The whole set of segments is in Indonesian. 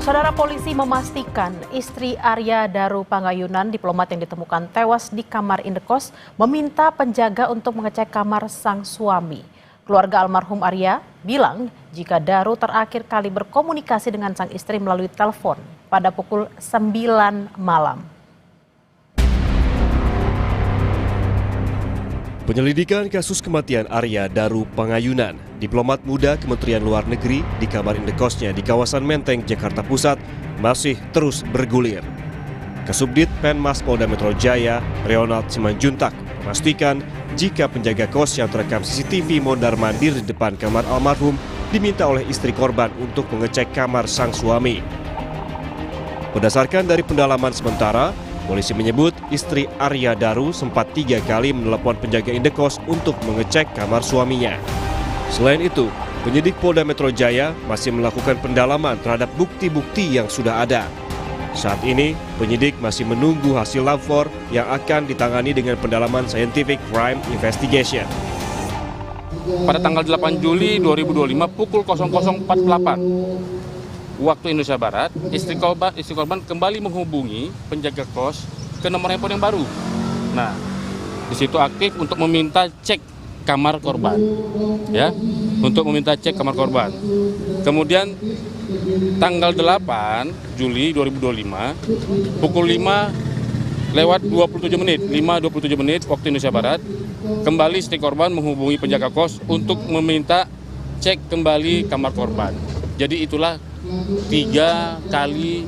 Saudara, polisi memastikan istri Arya Daru Pangayunan, diplomat yang ditemukan tewas di kamar indekos, meminta penjaga untuk mengecek kamar sang suami. Keluarga almarhum Arya bilang jika Daru terakhir kali berkomunikasi dengan sang istri melalui telepon pada pukul 9 malam. Penyelidikan kasus kematian Arya Daru Pangayunan, diplomat muda Kementerian Luar Negeri, di kamar indekosnya di kawasan Menteng, Jakarta Pusat, masih terus bergulir. Kasubdit Penmas Polda Metro Jaya, Ronald Simanjuntak, memastikan jika penjaga kos yang terekam CCTV mondar-mandir di depan kamar almarhum diminta oleh istri korban untuk mengecek kamar sang suami. Berdasarkan dari pendalaman sementara, polisi menyebut istri Arya Daru sempat 3 kali menelepon penjaga indekos untuk mengecek kamar suaminya. Selain itu, penyidik Polda Metro Jaya masih melakukan pendalaman terhadap bukti-bukti yang sudah ada. Saat ini, penyidik masih menunggu hasil lapor yang akan ditangani dengan pendalaman Scientific Crime Investigation. Pada tanggal 8 Juli 2025 pukul 00.48 waktu Indonesia Barat, istri korban kembali menghubungi penjaga kos ke nomor handphone yang baru. Nah, di situ aktif untuk meminta cek kamar korban, ya, untuk meminta cek kamar korban. Kemudian tanggal 8 Juli 2025 pukul 5:27 waktu Indonesia Barat, kembali istri korban menghubungi penjaga kos untuk meminta cek kembali kamar korban. Jadi itulah 3 kali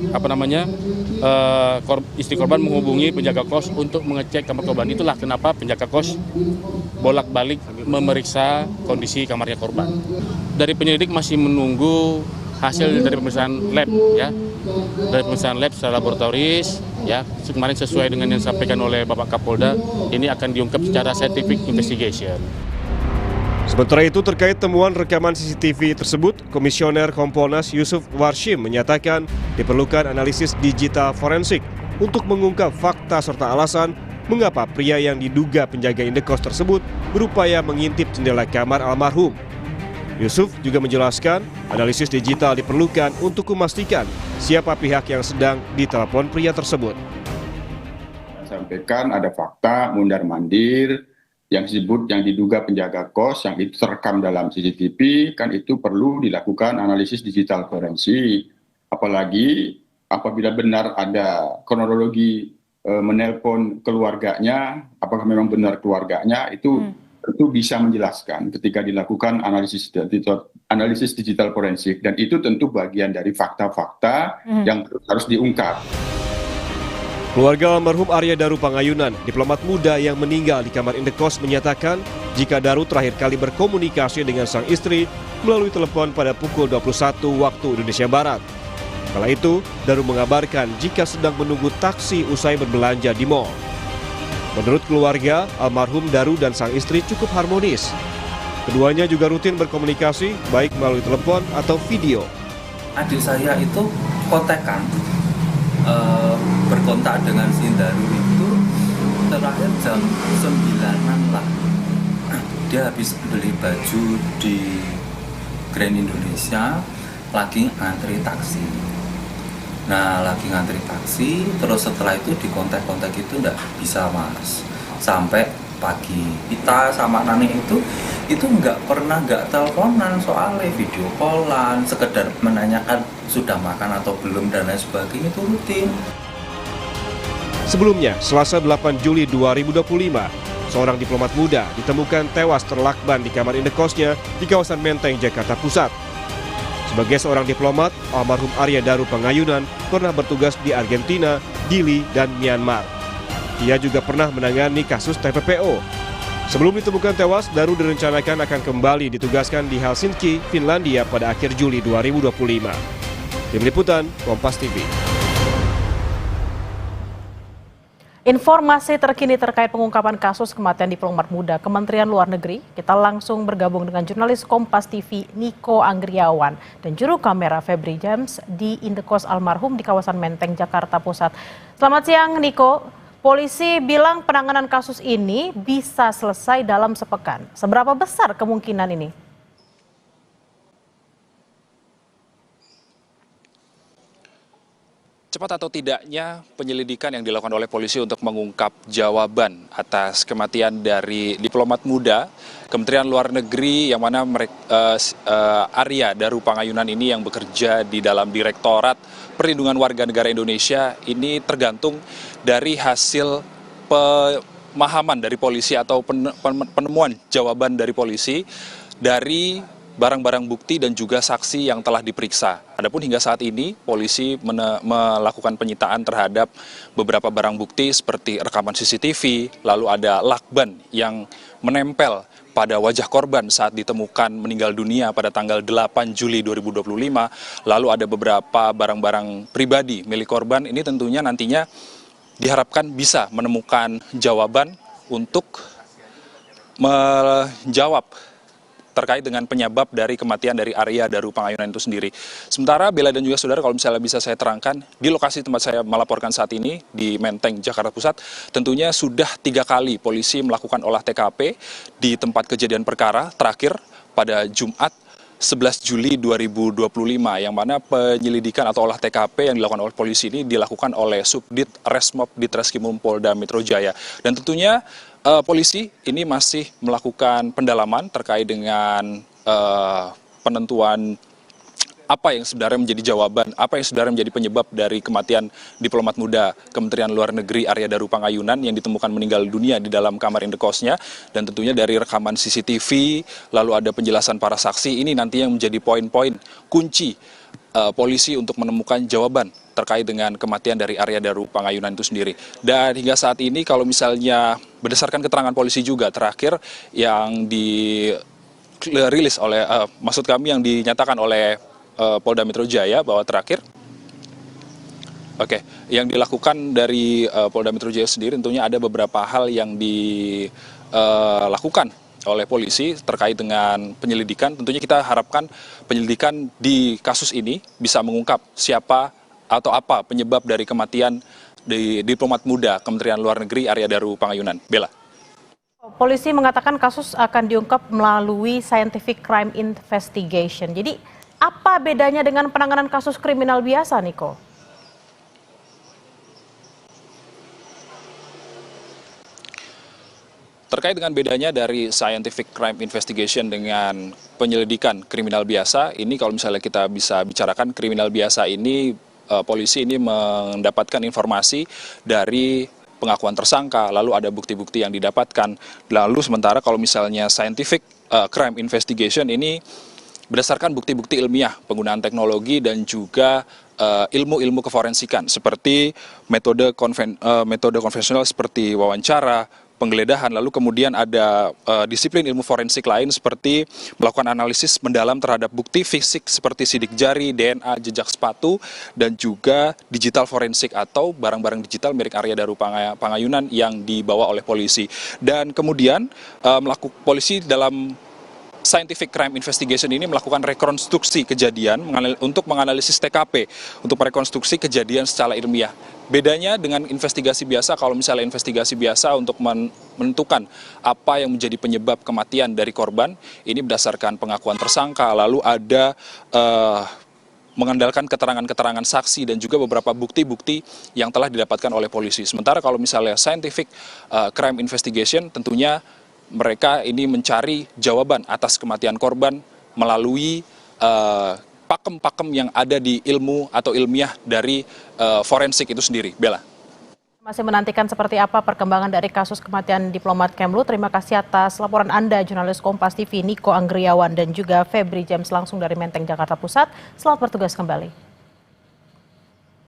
istri korban menghubungi penjaga kos untuk mengecek kamar korban. Itulah kenapa penjaga kos bolak-balik memeriksa kondisi kamarnya korban. Dari penyelidik masih menunggu hasil dari pemeriksaan lab, ya, dari pemeriksaan lab secara laboratoris, ya, kemarin sesuai dengan yang disampaikan oleh Bapak Kapolda, ini akan diungkap secara scientific investigation. Sementara itu, terkait temuan rekaman CCTV tersebut, Komisioner Kompolnas Yusuf Warshim menyatakan diperlukan analisis digital forensik untuk mengungkap fakta serta alasan mengapa pria yang diduga penjaga indekos tersebut berupaya mengintip jendela kamar almarhum. Yusuf juga menjelaskan analisis digital diperlukan untuk memastikan siapa pihak yang sedang ditelepon pria tersebut. Sampaikan ada fakta mondar-mandir yang diduga penjaga kos yang itu terekam dalam CCTV, kan itu perlu dilakukan analisis digital forensik. Apalagi apabila benar ada kronologi menelpon keluarganya, apakah memang benar keluarganya, itu tentu bisa menjelaskan ketika dilakukan analisis digital forensik, dan itu tentu bagian dari fakta-fakta yang harus diungkap. Keluarga almarhum Arya Daru Pangayunan, diplomat muda yang meninggal di kamar indekos, menyatakan jika Daru terakhir kali berkomunikasi dengan sang istri melalui telepon pada pukul 21 waktu Indonesia Barat. Kala itu, Daru mengabarkan jika sedang menunggu taksi usai berbelanja di mal. Menurut keluarga, almarhum Daru dan sang istri cukup harmonis. Keduanya juga rutin berkomunikasi baik melalui telepon atau video. Adik saya itu kontekan, berkontak dengan si Daru itu terakhir jam 9-an lah. Dia habis beli baju di Grand Indonesia, lagi ngantri taksi. Nah, lagi ngantri taksi, terus setelah itu di kontak-kontak itu enggak bisa, Mas. Sampai pagi. Kita sama Nani itu nggak teleponan, soalnya video callan, sekedar menanyakan sudah makan atau belum dan lain sebagainya, itu rutin. Sebelumnya, Selasa 8 Juli 2025, seorang diplomat muda ditemukan tewas terlakban di kamar indekosnya di kawasan Menteng, Jakarta Pusat. Sebagai seorang diplomat, almarhum Arya Daru Pangayunan pernah bertugas di Argentina, Dili, dan Myanmar. Ia juga pernah menangani kasus TPPO. Sebelum ditemukan tewas, Daru direncanakan akan kembali ditugaskan di Helsinki, Finlandia pada akhir Juli 2025. Tim Liputan, Kompas TV. Informasi terkini terkait pengungkapan kasus kematian diplomat muda Kementerian Luar Negeri, kita langsung bergabung dengan jurnalis Kompas TV Niko Anggriawan dan juru kamera Febri James di indekos almarhum di kawasan Menteng, Jakarta Pusat. Selamat siang, Niko. Polisi bilang penanganan kasus ini bisa selesai dalam sepekan. Seberapa besar kemungkinan ini? cepat atau tidaknya penyelidikan yang dilakukan oleh polisi untuk mengungkap jawaban atas kematian dari diplomat muda Kementerian Luar Negeri yang mana Arya Daru Pangayunan ini yang bekerja di dalam Direktorat Perlindungan Warga Negara Indonesia ini tergantung dari hasil pemahaman dari polisi atau penemuan jawaban dari polisi dari barang-barang bukti dan juga saksi yang telah diperiksa. Adapun hingga saat ini polisi melakukan penyitaan terhadap beberapa barang bukti seperti rekaman CCTV, lalu ada lakban yang menempel pada wajah korban saat ditemukan meninggal dunia pada tanggal 8 Juli 2025, lalu ada beberapa barang-barang pribadi milik korban. Ini tentunya nantinya diharapkan bisa menemukan jawaban untuk menjawab terkait dengan penyebab dari kematian dari Arya Daru Pangayunan itu sendiri. Sementara Bella dan juga saudara, kalau misalnya bisa saya terangkan, di lokasi tempat saya melaporkan saat ini, di Menteng, Jakarta Pusat, tentunya sudah 3 kali polisi melakukan olah TKP di tempat kejadian perkara, terakhir pada Jumat 11 Juli 2025, yang mana penyelidikan atau olah TKP yang dilakukan oleh polisi ini dilakukan oleh Subdit Resmob Ditreskrimum Polda Metro Jaya. Dan tentunya polisi ini masih melakukan pendalaman terkait dengan penentuan apa yang sebenarnya menjadi jawaban, apa yang sebenarnya menjadi penyebab dari kematian diplomat muda Kementerian Luar Negeri Arya Daru Pangayunan yang ditemukan meninggal dunia di dalam kamar indekosnya. Dan tentunya dari rekaman CCTV, lalu ada penjelasan para saksi, ini nanti yang menjadi poin-poin kunci polisi untuk menemukan jawaban terkait dengan kematian dari Arya Daru Pangayunan itu sendiri. Dan hingga saat ini kalau misalnya berdasarkan keterangan polisi juga terakhir yang dirilis oleh, maksud kami yang dinyatakan oleh Polda Metro Jaya bahwa terakhir, yang dilakukan dari Polda Metro Jaya sendiri tentunya ada beberapa hal yang dilakukan oleh polisi terkait dengan penyelidikan. Tentunya kita harapkan penyelidikan di kasus ini bisa mengungkap siapa atau apa penyebab dari kematian di diplomat muda Kementerian Luar Negeri Arya Daru Pangayunan. Bella. Polisi mengatakan kasus akan diungkap melalui scientific crime investigation. Jadi apa bedanya dengan penanganan kasus kriminal biasa, Niko? Terkait dengan bedanya dari scientific crime investigation dengan penyelidikan kriminal biasa, ini kalau misalnya kita bisa bicarakan kriminal biasa ini, polisi ini mendapatkan informasi dari pengakuan tersangka, lalu ada bukti-bukti yang didapatkan. Lalu sementara kalau misalnya scientific crime investigation ini berdasarkan bukti-bukti ilmiah, penggunaan teknologi dan juga ilmu-ilmu keforensikan seperti metode konvensional seperti wawancara, penggeledahan, lalu kemudian ada disiplin ilmu forensik lain seperti melakukan analisis mendalam terhadap bukti fisik seperti sidik jari, DNA, jejak sepatu, dan juga digital forensik atau barang-barang digital milik Arya Daru Pangayunan yang dibawa oleh polisi. Dan kemudian polisi dalam scientific crime investigation ini melakukan rekonstruksi kejadian untuk menganalisis TKP, untuk merekonstruksi kejadian secara ilmiah. Bedanya dengan investigasi biasa, kalau misalnya investigasi biasa untuk menentukan apa yang menjadi penyebab kematian dari korban, ini berdasarkan pengakuan tersangka, lalu ada mengandalkan keterangan-keterangan saksi dan juga beberapa bukti-bukti yang telah didapatkan oleh polisi. Sementara kalau misalnya scientific crime investigation, tentunya mereka ini mencari jawaban atas kematian korban melalui pakem-pakem yang ada di ilmu atau ilmiah dari forensik itu sendiri. Bella. Masih menantikan seperti apa perkembangan dari kasus kematian diplomat Kemlu. Terima kasih atas laporan Anda, jurnalis Kompas TV Niko Anggriawan dan juga Febri James langsung dari Menteng, Jakarta Pusat. Selamat bertugas kembali.